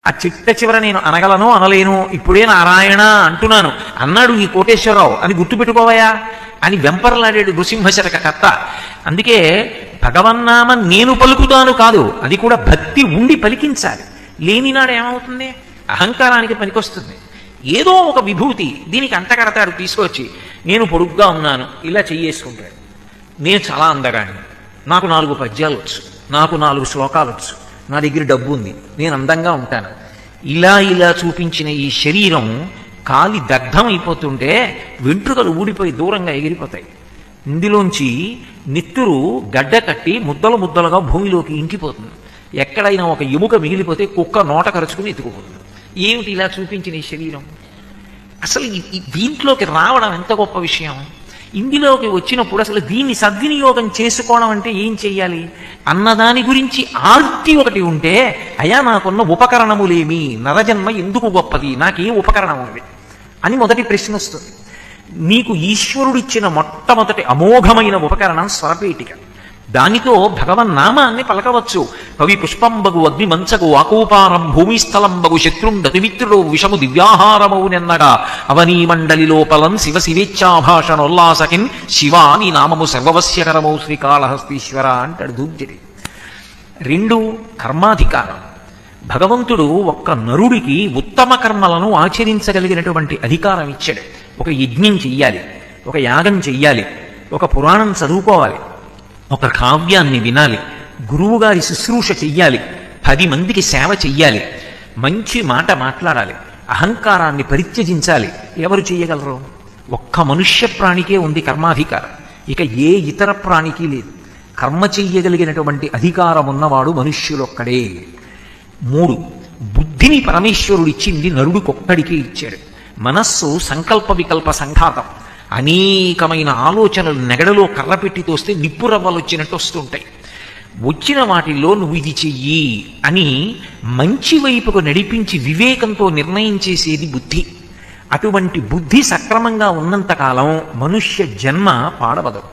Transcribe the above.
ఆ చిట్ట చివర నేను అనగలను అనలేను, ఇప్పుడే నారాయణ అంటున్నాను అన్నాడు ఈ కోటేశ్వరరావు అని గుర్తుపెట్టుకోవయా అని వెంపర్లాడాడు నృసింహశరక కర్త. అందుకే భగవన్నామ నేను పలుకుతాను కాదు, అది కూడా భక్తి ఉండి పలికించాలి. లేనినాడు ఏమవుతుంది? అహంకారానికి పనికొస్తుంది. ఏదో ఒక విభూతి దీనికి అంటకడతాడు తీసుకొచ్చి, నేను పొడుగ్గా ఉన్నాను ఇలా చెయ్యేసుకుంటాడు, నేను చాలా అందగాడిని, నాకు 4 పద్యాలు వచ్చు, నాకు 4 శ్లోకాలు వచ్చు, నా దగ్గర డబ్బు ఉంది, నేను అందంగా ఉంటాను. ఇలా చూపించిన ఈ శరీరం కాలి దగ్ధం అయిపోతుంటే వెంట్రుకలు ఊడిపోయి దూరంగా ఎగిరిపోతాయి. ఇందులోంచి నెత్తురు గడ్డ కట్టి ముద్దలు ముద్దలుగా భూమిలోకి ఇంకిపోతుంది. ఎక్కడైనా ఒక ఎముక మిగిలిపోతే కుక్క నోట కరుచుకుని ఎత్తుకుపోతుంది. ఏమిటి ఇలా చూపించిన ఈ శరీరం? అసలు దీంట్లోకి రావడం ఎంత గొప్ప విషయం. ఇందులోకి వచ్చినప్పుడు అసలు దీన్ని సద్వినియోగం చేసుకోవడం అంటే ఏం చెయ్యాలి అన్నదాని గురించి ఆర్తి ఒకటి ఉంటే, అయా నాకున్న ఉపకరణములేమి, నరజన్మ ఎందుకు గొప్పది, నాకేం ఉపకరణం ఉంది అని మొదటి ప్రశ్న వస్తుంది. నీకు ఈశ్వరుడిచ్చిన మొట్టమొదటి అమోఘమైన ఉపకరణం స్వరపేటిక. దానితో భగవన్నామాన్ని పలకవచ్చు. కవి పుష్పంబగు అగ్ని మంచగు ఆకూపారం భూమిస్థలంబగు శత్రుండతిమిత్రుడు విషము దివ్యాహారమౌ నెన్నగా అవనీ మండలి లోపలం శివ శివేచ్ఛాభాషణోల్లాసకిన్ శివా నీ నామము సర్వవస్యకరమౌ శ్రీకాళహస్తీశ్వర అంటాడు ధూర్జటి. 2 కర్మాధికారం. భగవంతుడు ఒక్క నరుడికి ఉత్తమ కర్మలను ఆచరించగలిగినటువంటి అధికారం ఇచ్చాడు. ఒక యజ్ఞం చెయ్యాలి, ఒక యాగం చెయ్యాలి, ఒక పురాణం చదువుకోవాలి, ఒక కావ్యాన్ని వినాలి, గురువుగారి శుశ్రూష చెయ్యాలి, 10 మందికి సేవ చెయ్యాలి, మంచి మాట మాట్లాడాలి, అహంకారాన్ని పరిత్యజించాలి. ఎవరు చెయ్యగలరు? ఒక్క మనుష్య ప్రాణికే ఉంది కర్మాధికారం. ఇక ఏ ఇతర ప్రాణికి లేదు. కర్మ చెయ్యగలిగినటువంటి అధికారం ఉన్నవాడు మనుష్యులొక్కడే. 3 బుద్ధిని పరమేశ్వరుడిచ్చింది నరుడికొక్కడికే ఇచ్చాడు. మనస్సు సంకల్ప వికల్ప సంఘాతం. అనేకమైన ఆలోచనలు నెగడలో కర్రపెట్టి తోస్తే నిప్పు రవ్వలు వచ్చినట్టు వస్తుంటాయి. వచ్చిన వాటిల్లో నువ్వు ఇది చెయ్యి అని మంచి వైపుకు నడిపించి వివేకంతో నిర్ణయం చేసేది బుద్ధి. అటువంటి బుద్ధి సక్రమంగా ఉన్నంతకాలం మనుష్య జన్మ పాడవదు.